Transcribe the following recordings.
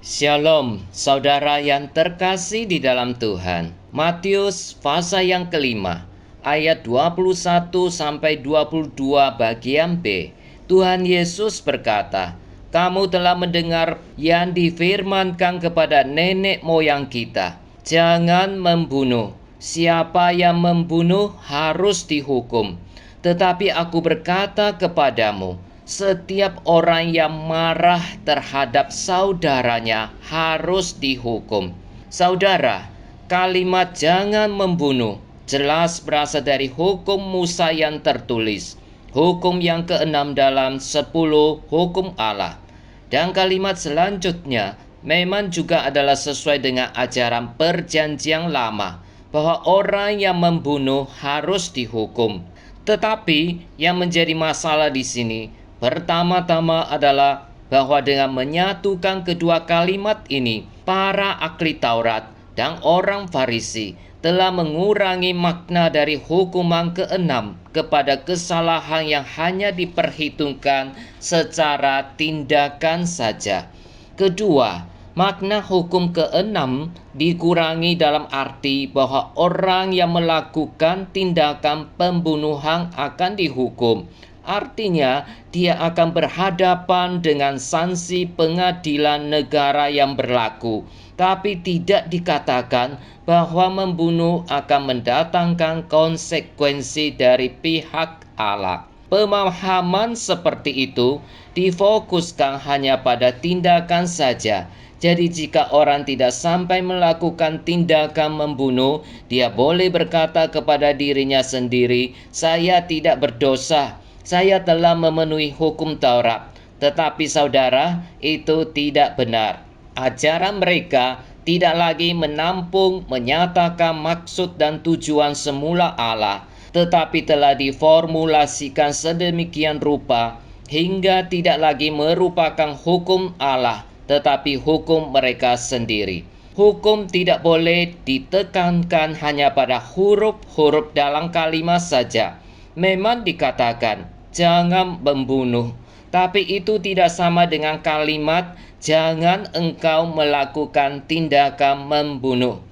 Shalom, saudara yang terkasih di dalam Tuhan. Matius pasal yang kelima, ayat 21 sampai 22 bagian B. Tuhan Yesus berkata, "Kamu telah mendengar yang difirmankan kepada nenek moyang kita, jangan membunuh. Siapa yang membunuh harus dihukum. Tetapi aku berkata kepadamu, setiap orang yang marah terhadap saudaranya harus dihukum." Saudara, kalimat "jangan membunuh" jelas berasal dari hukum Musa yang tertulis, hukum yang keenam dalam 10 hukum Allah. Dan kalimat selanjutnya memang juga adalah sesuai dengan ajaran Perjanjian Lama, bahwa orang yang membunuh harus dihukum. Tetapi yang menjadi masalah di sini pertama-tama adalah bahwa dengan menyatukan kedua kalimat ini, para ahli Taurat dan orang Farisi telah mengurangi makna dari hukuman keenam kepada kesalahan yang hanya diperhitungkan secara tindakan saja. Kedua, makna hukum keenam dikurangi dalam arti bahwa orang yang melakukan tindakan pembunuhan akan dihukum. Artinya, dia akan berhadapan dengan sanksi pengadilan negara yang berlaku. Tapi tidak dikatakan bahwa membunuh akan mendatangkan konsekuensi dari pihak Allah. Pemahaman seperti itu difokuskan hanya pada tindakan saja. Jadi jika orang tidak sampai melakukan tindakan membunuh, dia boleh berkata kepada dirinya sendiri, "Saya tidak berdosa, saya telah memenuhi hukum Taurat." Tetapi saudara, itu tidak benar. Ajaran mereka tidak lagi menyatakan maksud dan tujuan semula Allah, tetapi telah diformulasikan sedemikian rupa hingga tidak lagi merupakan hukum Allah, tetapi hukum mereka sendiri. Hukum tidak boleh ditekankan hanya pada huruf-huruf dalam kalimat saja. Memang dikatakan, "Jangan membunuh." Tapi itu tidak sama dengan kalimat, "Jangan engkau melakukan tindakan membunuh."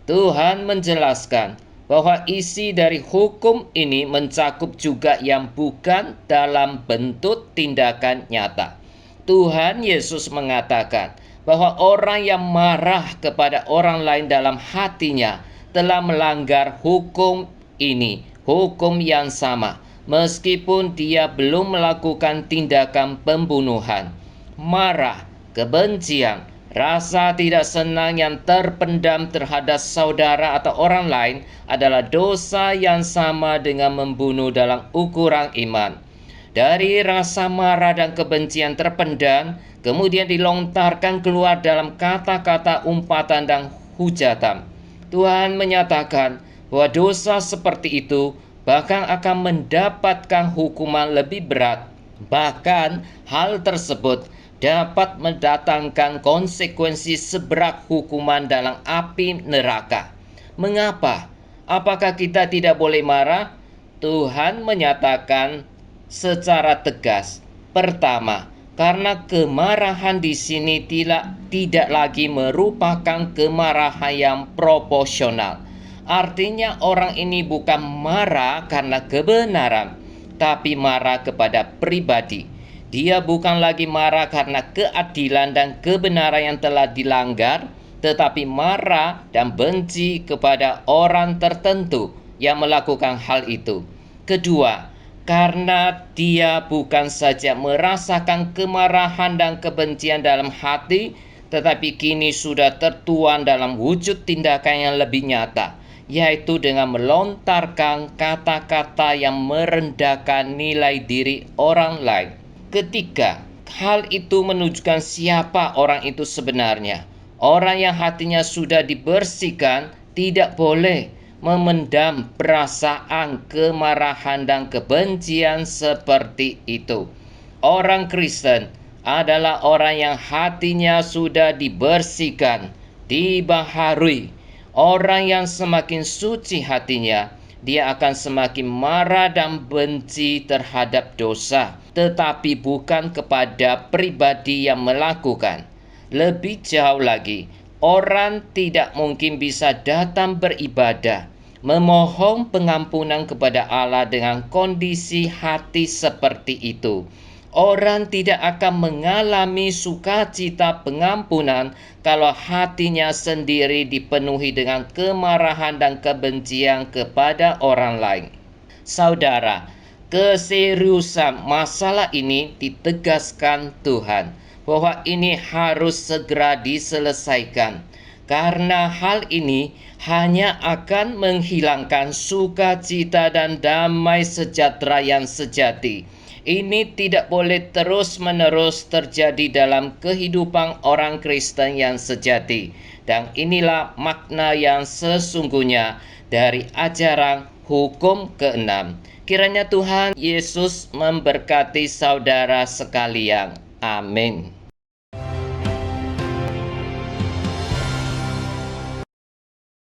Tuhan menjelaskan bahwa isi dari hukum ini mencakup juga yang bukan dalam bentuk tindakan nyata. Tuhan Yesus mengatakan bahwa orang yang marah kepada orang lain dalam hatinya telah melanggar hukum ini, hukum yang sama, meskipun dia belum melakukan tindakan pembunuhan. Marah, kebencian, rasa tidak senang yang terpendam terhadap saudara atau orang lain adalah dosa yang sama dengan membunuh dalam ukuran iman. Dari rasa marah dan kebencian terpendam, kemudian dilontarkan keluar dalam kata-kata umpatan dan hujatan. Tuhan menyatakan bahwa dosa seperti itu bahkan akan mendapatkan hukuman lebih berat. Bahkan hal tersebut dapat mendatangkan konsekuensi seberat hukuman dalam api neraka. Mengapa? Apakah kita tidak boleh marah? Tuhan menyatakan secara tegas. Pertama, karena kemarahan di sini tidak lagi merupakan kemarahan yang proporsional. Artinya orang ini bukan marah karena kebenaran, tapi marah kepada pribadi. Dia bukan lagi marah karena keadilan dan kebenaran yang telah dilanggar, tetapi marah dan benci kepada orang tertentu yang melakukan hal itu. Kedua, karena dia bukan saja merasakan kemarahan dan kebencian dalam hati, tetapi kini sudah tertuang dalam wujud tindakan yang lebih nyata, yaitu dengan melontarkan kata-kata yang merendahkan nilai diri orang lain. Ketiga, hal itu menunjukkan siapa orang itu sebenarnya. Orang yang hatinya sudah dibersihkan tidak boleh memendam perasaan kemarahan dan kebencian seperti itu. Orang Kristen adalah orang yang hatinya sudah dibersihkan, dibaharui. Orang yang semakin suci hatinya, dia akan semakin marah dan benci terhadap dosa, tetapi bukan kepada pribadi yang melakukan. Lebih jauh lagi, orang tidak mungkin bisa datang beribadah, memohon pengampunan kepada Allah dengan kondisi hati seperti itu. Orang tidak akan mengalami sukacita pengampunan kalau hatinya sendiri dipenuhi dengan kemarahan dan kebencian kepada orang lain. Saudara, keseriusan masalah ini ditegaskan Tuhan bahwa ini harus segera diselesaikan, karena hal ini hanya akan menghilangkan sukacita dan damai sejahtera yang sejati. Ini tidak boleh terus-menerus terjadi dalam kehidupan orang Kristen yang sejati. Dan inilah makna yang sesungguhnya dari ajaran hukum keenam. Kiranya Tuhan Yesus memberkati saudara sekalian. Amin.